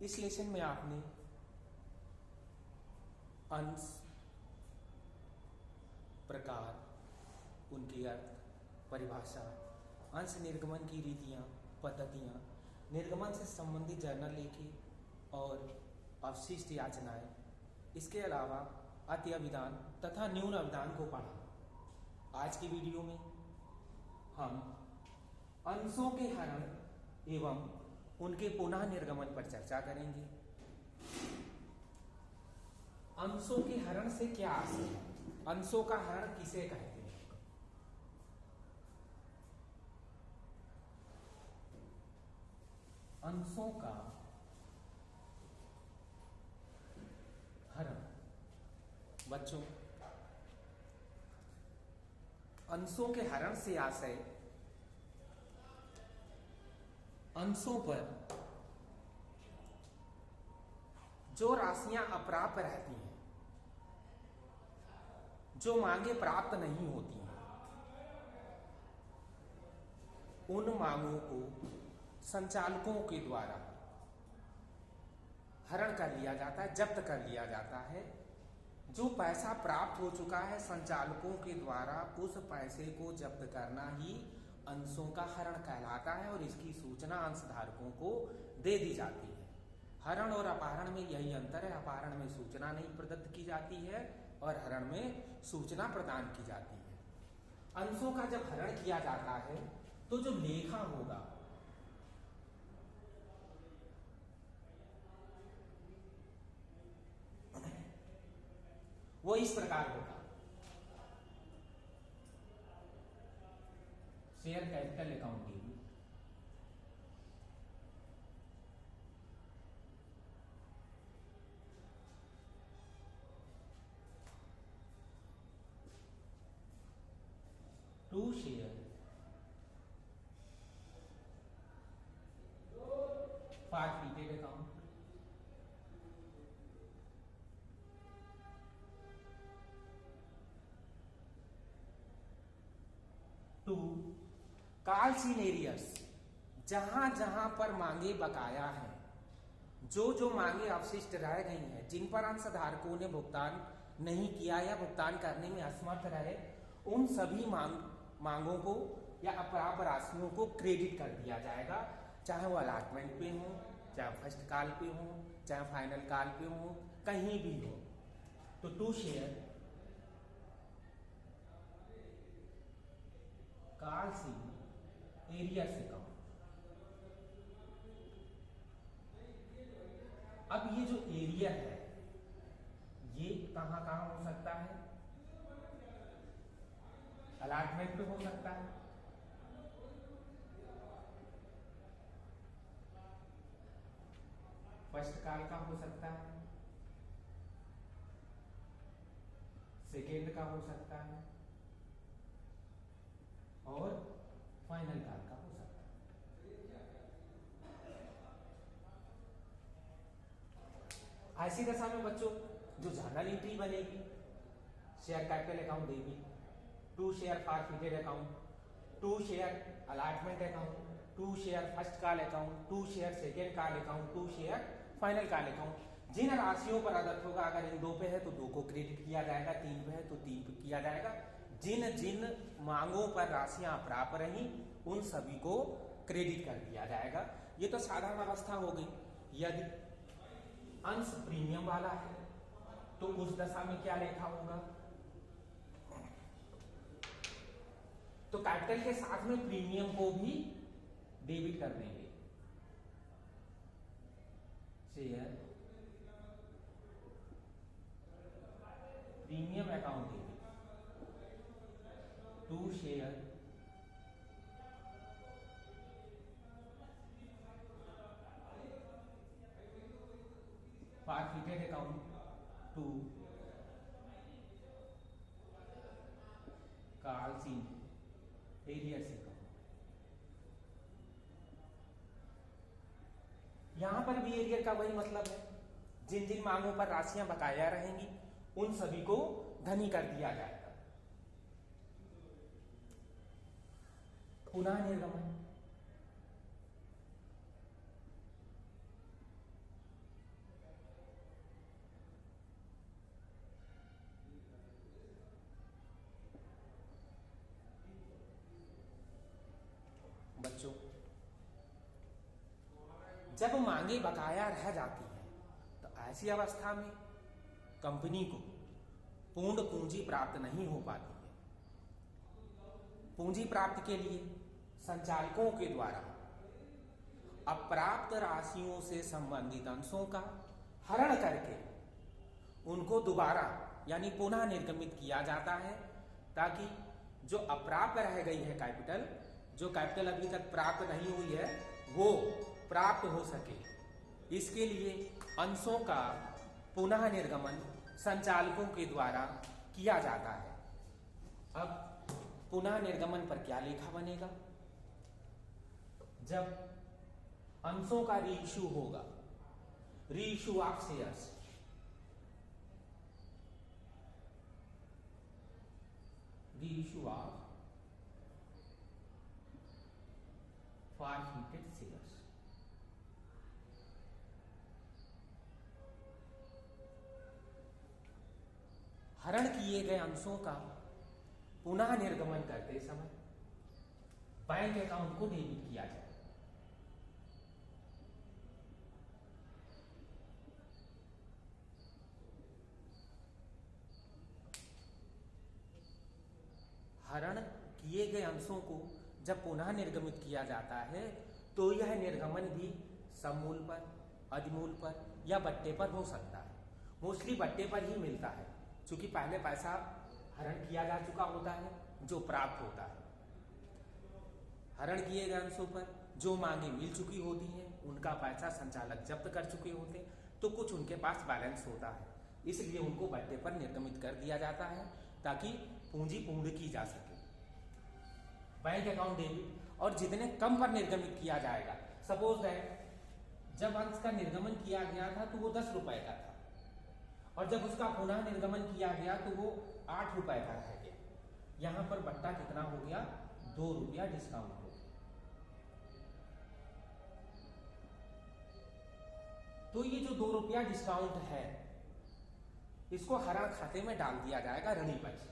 इस लेसन में आपने अंश, प्रकार, उनके अर्थ, परिभाषा, अंश निर्गमन की रीतियाँ, पद्धतियाँ, निर्गमन से संबंधित जर्नल लेखे और अवशिष्ट याचनाएं, इसके अलावा अति अभिधान तथा न्यून अभिधान को पढ़ा। आज की वीडियो में हम अंशों के हरण एवं उनके पुनः निर्गमन पर चर्चा करेंगे। अंशों के हरण से क्या आशय है? अंशों का हरण किसे कहते हैं? अंशों का हरण बच्चों, अंशों के हरण से आशय अंशों पर जो राशियां अप्राप्त रहती हैं, जो मांगे प्राप्त नहीं होती हैं, उन मांगों को संचालकों के द्वारा हरण कर लिया जाता है, जब्त कर लिया जाता है। जो पैसा प्राप्त हो चुका है, संचालकों के द्वारा उस पैसे को जब्त करना ही अंशों का हरण कहलाता है और इसकी सूचना अंशधारकों को दे दी जाती है। हरण और अपहरण में यही अंतर है। अपहरण में सूचना नहीं प्रदत्त की जाती है और हरण में सूचना प्रदान की जाती है। अंशों का जब हरण किया जाता है तो जो लेखा होगा वो इस प्रकार होगा। Share capital account debit, to share forfeited account, to calls in arrears, जहां जहां पर मांगे बकाया है, जो जो मांगे अवशिष्ट रह गई हैं, जिन पर अंशधारकों ने भुगतान नहीं किया या भुगतान करने में असमर्थ रहे, उन सभी मांगों को या अप्राप्त राशियों को क्रेडिट कर दिया जाएगा, चाहे वो अलॉटमेंट पे हो, चाहे फर्स्ट कॉल पे हो, चाहे फाइनल कॉल पे हो, कहीं भी हो। तो to share calls in arrears account. अब ये जो एरियर है ये कहां कहां हो सकता है? अलॉटमेंट पे हो सकता है, फर्स्ट कॉल का हो सकता है, सेकेंड का हो सकता है और फाइनल कॉल का हो सकता है। ऐसी दशा में बच्चों जो जर्नल एंट्री बनेगी, share capital account debit, to share forfeited account, to share allotment account, to share first call account, to share second call account, to share final call account, जिन राशियों पर अदत्त होगा, अगर इन दो पे है तो दो को क्रेडिट किया जाएगा, तीन पे है तो तीन पे किया जाएगा। जिन जिन मांगों पर राशियां प्राप्त रही उन सभी को क्रेडिट कर दिया जाएगा। ये तो साधारण अवस्था हो गई। यदि अंश प्रीमियम वाला है तो उस दशा में क्या लेखा होगा? तो कैपिटल के साथ में प्रीमियम को भी डेबिट कर देंगे। Share premium account debit, to share forfeited account, to calls in arrears account. यहां पर भी एरियर का वही मतलब है, जिन जिन मांगों पर राशियां बकाया रहेंगी उन सभी को धनी कर दिया जाएगा। पुनः निर्गमन, जब मांगे बकाया रह जाती हैं तो ऐसी अवस्था में कंपनी को पूर्ण पूंजी प्राप्त नहीं हो पाती है। पूंजी प्राप्ति के लिए संचालकों के द्वारा अप्राप्त राशियों से संबंधित अंशों का हरण करके उनको दोबारा यानी पुनः निर्गमित किया जाता है, ताकि जो अप्राप्त रह गई है कैपिटल, जो कैपिटल अभी तक प्राप्त नहीं हुई है, वो प्राप्त हो सके। इसके लिए अंशों का पुनः निर्गमन संचालकों के द्वारा किया जाता है। अब पुनः निर्गमन पर क्या लेखा बनेगा? जब अंशों का रीइश्यू होगा, reissue of shares, reissue of forfeited shares, हरण किए गए अंशों का पुनः निर्गमन करते समय बैंक अकाउंट को डेबिट किया जाए। हरण किए गए अंशों को जब पुनः निर्गमित किया जाता है तो यह निर्गमन भी समूल पर, अधिमूल पर या बट्टे पर हो सकता है। मोस्टली बट्टे पर ही मिलता है, क्योंकि पहले पैसा हरण किया जा चुका होता है जो प्राप्त होता है। हरण किए गए अंशों पर जो मांगे मिल चुकी होती हैं, उनका पैसा संचालक जब्त कर चुके होते हैं, तो कुछ उनके पास बैलेंस होता है, इसलिए उनको बट्टे पर निर्गमित कर दिया जाता है ताकि पूंजी पूर्ण की जा सके। बैंक अकाउंट डेबिट, और जितने कम पर निर्गमित किया जाएगा, सपोज दैट जब अंश का निर्गमन किया गया था तो वो 10 रुपए का था, और जब उसका पुनः निर्गमन किया गया तो वो 8 रुपए का रह गया। यहां पर बट्टा कितना हो गया? 2 रुपया डिस्काउंट हो गया। तो ये जो 2 रुपया डिस्काउंट है, इसको हरण खाते में डाल दिया जाएगा ऋणी पक्ष।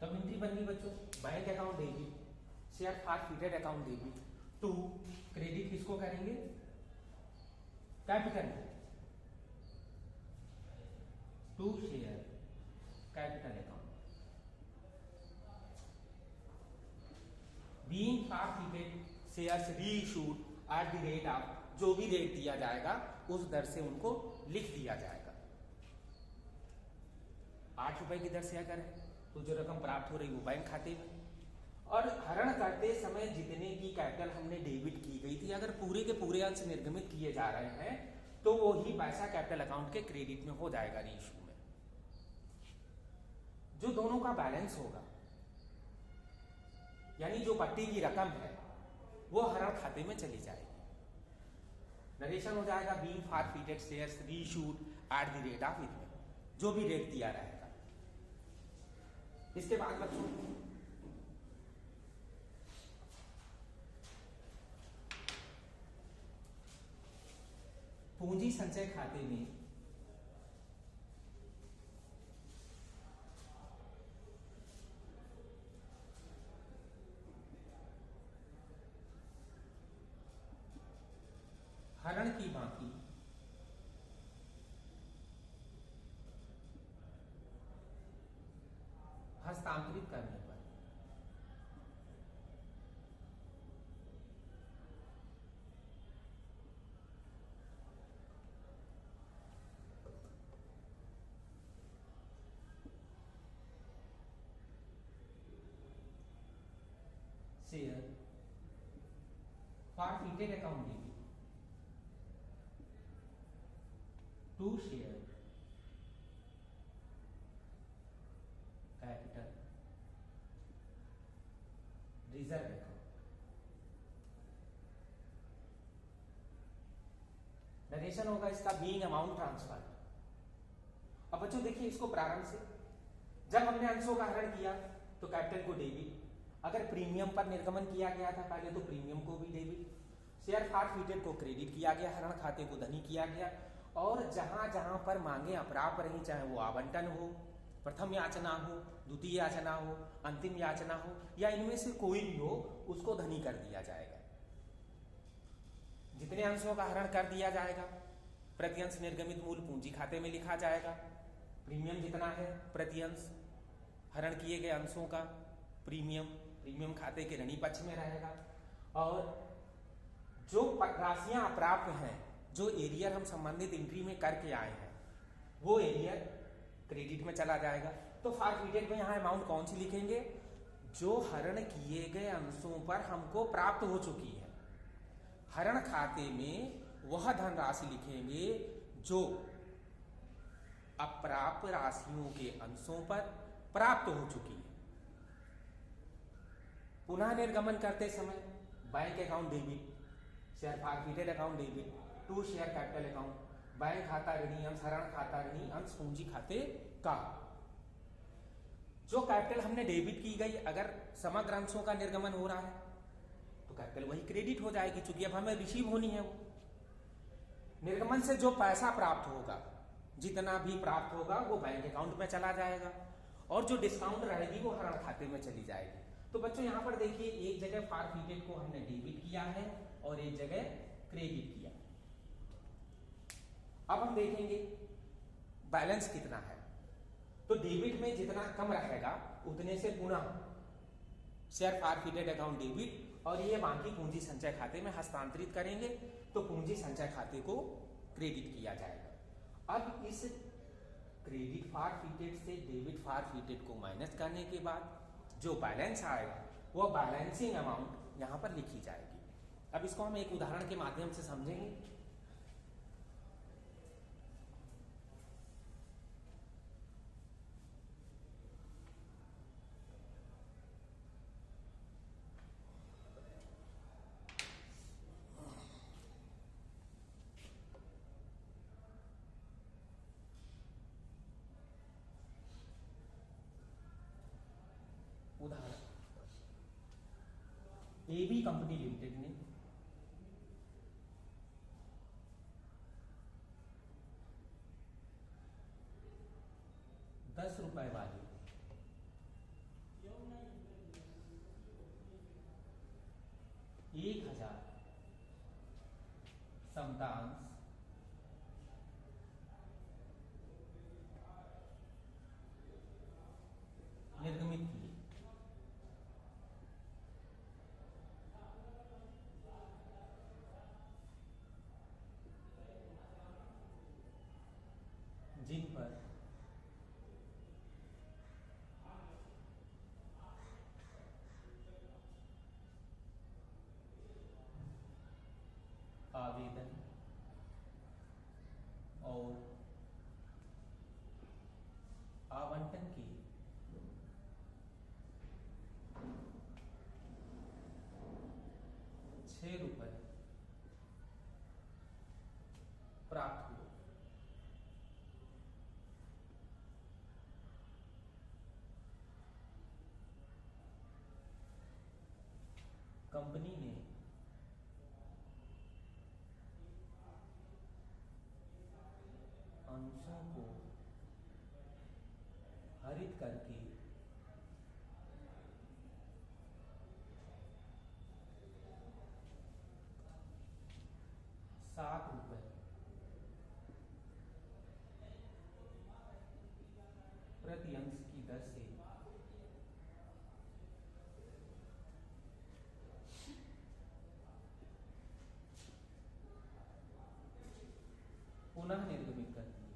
तब एंट्री बन गई बच्चों, bank account debit, share forfeited account debit to credit किसको करेंगे? Capital to share capital account. Being forfeited shares reissued at the rate of, जो भी रेट दिया जाएगा उस दर से उनको लिख दिया जाएगा। 8 रुपए की दर से अगर है तो जो रकम प्राप्त हो रही वो बैंक खाते में, और हरण करते समय जितने की कैपिटल हमने डेबिट की गई थी, अगर पूरे के पूरे अंश निर्गमित किए जा रहे हैं तो वो ही पैसा कैपिटल अकाउंट के क्रेडिट में हो जाएगा रीइश्यू में। जो दोनों का बैलेंस होगा, यानी जो पट्टी की रकम है वो हरण खाते में चली जाएगी। नरेशन हो जाएगा being forfeited shares reissued at the rate of, इनमें जो भी रेट दिया रहेगा। इसके बाद बच्चों पूंजी संचय खाते में हरण की बाकी हस्तांतरित करने पर share forfeited account debit to share capital reserve account. Narration होगा इसका बीइंग अमाउंट ट्रांसफर। अब बच्चों देखिए इसको प्रारंभ से, जब हमने अंशों का हरण किया तो कैपिटल को डेबिट, अगर प्रीमियम पर निर्गमन किया गया था पहले तो प्रीमियम को भी डेबिट, शेयर फॉरफिटेड को क्रेडिट किया गया, हरण खाते को धनी किया गया, और जहां जहां पर मांगे अप्राप्य रही, चाहे वो आवंटन हो, प्रथम याचना हो, द्वितीय याचना हो, अंतिम याचना हो, या इनमें से कोई भी हो, उसको धनी कर दिया जाएगा। जितने अंशों का हरण कर दिया जाएगा, प्रति अंश निर्गमित मूल पूंजी खाते में लिखा जाएगा। प्रीमियम जितना है प्रति अंश हरण किए गए अंशों का प्रीमियम खाते के ऋणी पक्ष में रहेगा। और जो राशियां अप्राप्य हैं, जो एरियर हम संबंधित एंट्री में करके आए हैं, वो एरियर क्रेडिट में चला जाएगा। तो फॉरफिटेड में यहाँ अमाउंट कौन सी लिखेंगे? जो हरण किए गए अंशों पर हमको प्राप्त हो चुकी है। हरण खाते में वह धनराशि लिखेंगे जो अप्राप्य राशियों के अंशों पर प्राप्त हो चुकी है। पुनः निर्गमन करते समय bank account debit, share forfeited account debit, to share capital account, bank खाता ऋणी अंश, हरण खाता ऋणी अंश पूंजी खाते का। जो कैपिटल हमने डेबिट की गई, अगर समग्र अंशों का निर्गमन हो रहा है तो कैपिटल वही क्रेडिट हो जाएगी, क्योंकि अब हमें रिसीव होनी है वो। निर्गमन से जो पैसा प्राप्त होगा, जितना भी प्राप्त होगा, वो बैंक अकाउंट में चला जाएगा, और जो डिस्काउंट रहेगी वो हरण खाते में चली जाएगी। तो बच्चों यहाँ पर देखिए, एक जगह फॉरफिटेड को हमने डेबिट किया है और एक जगह क्रेडिट किया। अब हम देखेंगे बैलेंस कितना है। तो डेबिट में जितना कम रहेगा उतने से पुनः शेयर फॉरफिटेड अकाउंट डेबिट, और ये बाकी पूंजी संचय खाते में हस्तांतरित करेंगे, तो पूंजी संचय खाते को क्रेडिट किया जाएगा। अब इस क्रेडिट फॉरफिटेड से डेबिट फॉरफिटेड को माइनस करने के बाद जो बैलेंस आएगा, वो बैलेंसिंग अमाउंट यहाँ पर लिखी जाएगी। अब इसको हम एक उदाहरण के माध्यम से समझेंगे। उदाहरण, एबी कंपनी लिमिटेड ने ₹10 वाली 1000 समतांश निर्गमित किए। जिन पर आवेदन और आवंटन के ₹6 प्राप्त हुए। कंपनी ने अंशों को हरित करके ₹7 प्रति अंश की दर से पुनः निर्गमित कर दिए।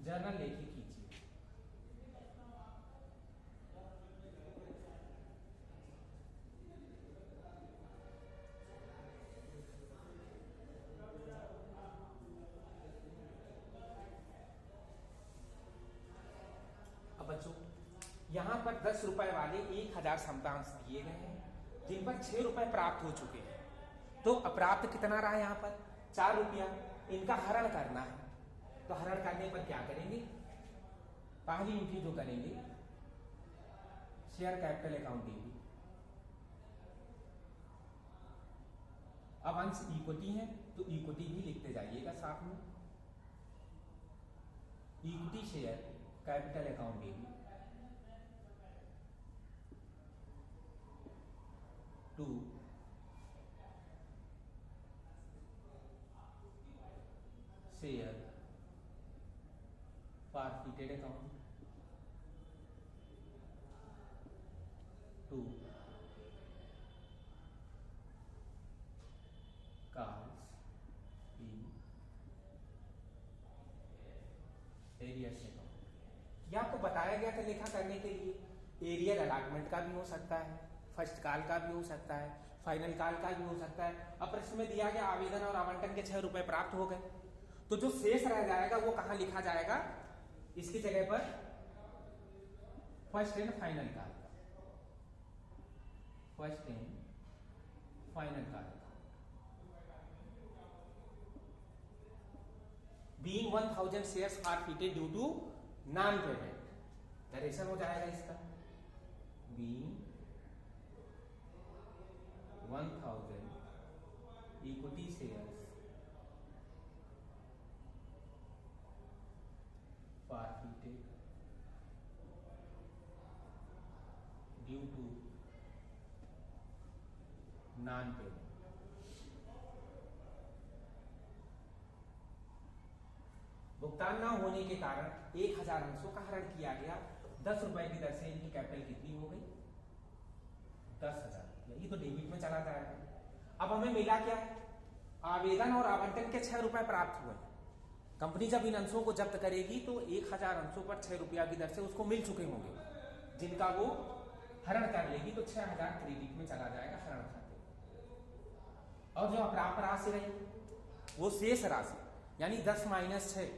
जर्नल लेखी कीजिए। अब बच्चों, यहाँ पर ₹10 वाले 1000 समतांश दिए गए हैं, जिन पर ₹6 प्राप्त हो चुके हैं। तो अप्राप्त कितना रहा यहाँ पर? ₹4। इनका हरण करना है, तो हरण करने पर क्या करेंगे? पहली एंट्री जो करेंगे, शेयर कैपिटल अकाउंट डेबिट। अब अंश इक्विटी है तो इक्विटी भी लिखते जाइएगा साथ में। Equity share capital account debit to share forfeited account to cards in arrears account। ये आपको बताया गया था लेखा करने के लिए। एरियर अलॉटमेंट का भी हो सकता है, फर्स्ट कॉल का भी हो सकता है, फाइनल कॉल का भी हो सकता है। अब प्रश्न में दिया गया आवेदन और आवंटन के 6 रुपए प्राप्त हो गए, तो जो शेष रह जाएगा वो कहां लिखा जाएगा? इसकी जगह पर फर्स्ट एंड फाइनल कॉल का, फर्स्ट एंड फाइनल कॉल का। Being 1000 shares forfeited due to non payment, narration हो जाएगा इसका। Being 1000 equity shares forfeited due to non-payment। भुगतान न होने के कारण 1000 अंशों का हरण किया गया। 10 रुपए की दर से इनकी कैपिटल कितनी हो गई? 10,000। ये तो डेबिट में चला जाएगा। अब हमें मिला क्या? आवेदन और आवंटन के 6 रुपए प्राप्त हुए। कंपनी जब इन अंशों को जब्त करेगी तो 1000 अंशों पर 6 रुपया की दर से उसको मिल चुके होंगे, जिनका वो हरण कर लेगी, तो 6000 क्रेडिट में चला जाएगा हरण खाते। और जो अप्राप्त राशि रही वो शेष राशि, यानी 10 माइनस 6,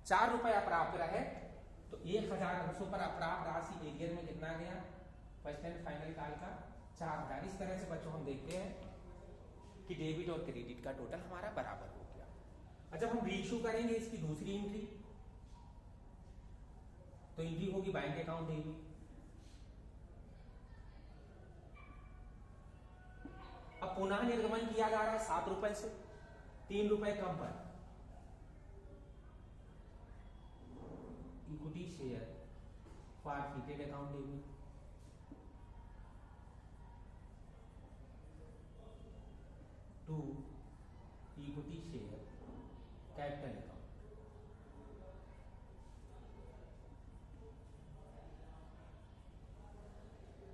4 रुपए अप्राप्त रहे, तो 1000 अंशों पर अप्राप्त राशि एरियर में कितना गया? फर्स्ट एंड फाइनल कॉल का 4000। इस तरह से बच्चों हम देखते हैं कि डेबिट और क्रेडिट का टोटल हमारा बराबर हो गया। जब हम रीइश्यू करेंगे इसकी दूसरी एंट्री, तो एंट्री होगी बैंक अकाउंट डेबिट। अब पुनः निर्गमन किया जा रहा है 7 रुपए से, 3 रुपए कम पर। Equity share forfeited account debit to equity share capital account.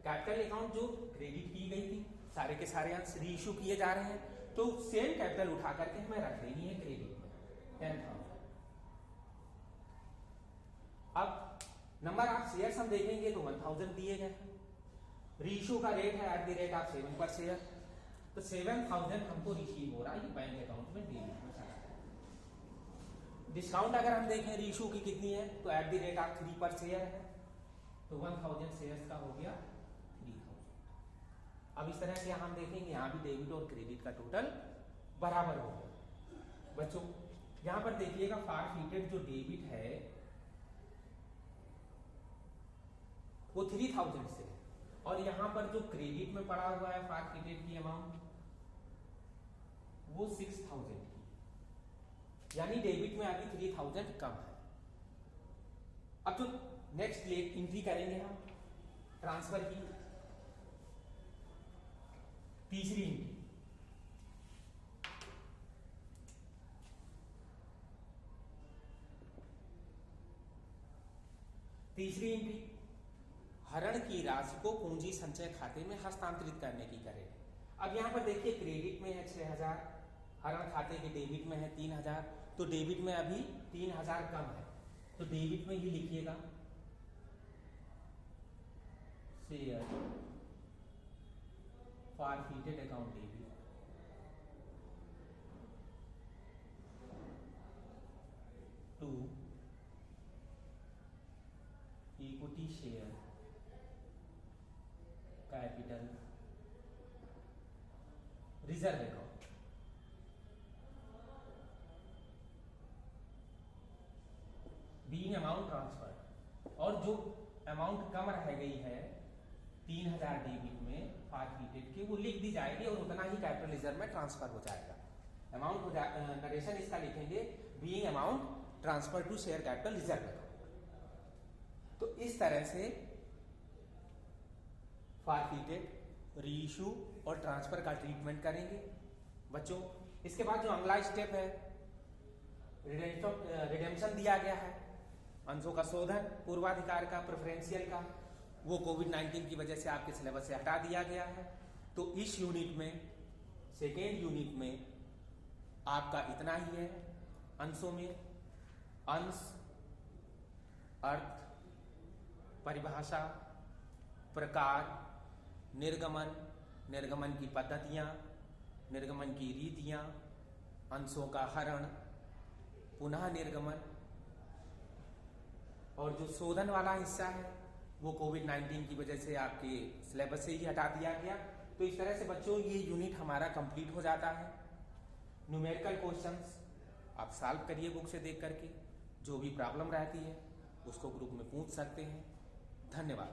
Capital account जो क्रेडिट की गई थी, सारे के सारे अंश रीइश्यू किए जा रहे हैं, तो सेम कैपिटल उठा करके हमें रख देनी है क्रेडिट में 10,000। अब नंबर ऑफ शेयर्स हम देखेंगे तो 1000 दिए गए हैं। रीइश्यू का रेट है @7 पर शेयर, तो 7000 हमको रिसीव हो रहा है, ये बैंक अकाउंट में डेबिट में चला है। डिस्काउंट अगर हम देखें रीइश्यू की कितनी है, तो @3 पर शेयर है, तो 1000 शेयर्स का हो गया 3000। अब इस तरह से हम देखेंगे यहाँ भी डेबिट और क्रेडिट का टोटल बराबर हो गया। बच्चों यहाँ पर देखिएगा फॉरफिटेड जो डेबिट है वो 3000 से है, और यहाँ पर जो क्रेडिट में पड़ा हुआ है फॉरफिटेड की अमाउंट वो 6000 की, यानी डेबिट में अभी 3000 कम है। अब जो नेक्स्ट एंट्री करेंगे हम ट्रांसफर की, तीसरी एंट्री, तीसरी एंट्री हरण की राशि को पूंजी संचय खाते में हस्तांतरित करने की करें। अब यहां पर देखिए क्रेडिट में है 6000, हरण खाते के डेबिट में है 3000, तो डेबिट में अभी 3000 कम है, तो डेबिट में ही लिखिएगा share forfeited account debit to equity share capital reserve account. Being amount transfer, और जो अमाउंट कम रह गई है 3000 डेबिट में फॉरफिटेड के वो लिख दी जाएगी और उतना ही कैपिटल रिजर्व में ट्रांसफर हो जाएगा। अमाउंट हो जाए, नरेशन इसका लिखेंगे being amount transfer to share capital reserve account. तो इस तरह से फॉरफिटेड, रीइश्यू और ट्रांसफर का ट्रीटमेंट करेंगे बच्चों। इसके बाद जो अगला स्टेप है, रिडेम्पशन दिया गया है, अंशों का शोधन, पूर्वाधिकार का, प्रेफरेंशियल का, वो कोविड-19 की वजह से आपके सिलेबस से हटा दिया गया है। तो इस यूनिट में, सेकेंड यूनिट में आपका इतना ही है। अंशों में अंश, अर्थ, परिभाषा, प्रकार, निर्गमन, निर्गमन की पद्धतियां, निर्गमन की रीतियां, अंशों का हरण, पुनः निर्गमन, और जो शोधन वाला हिस्सा है वो कोविड-19 की वजह से आपके सिलेबस से ही हटा दिया गया। तो इस तरह से बच्चों ये यूनिट हमारा कंप्लीट हो जाता है। न्यूमेरिकल क्वेश्चंस आप सॉल्व करिए बुक से देख करके, जो भी प्रॉब्लम रहती है उसको ग्रुप में पूछ सकते हैं। धन्यवाद।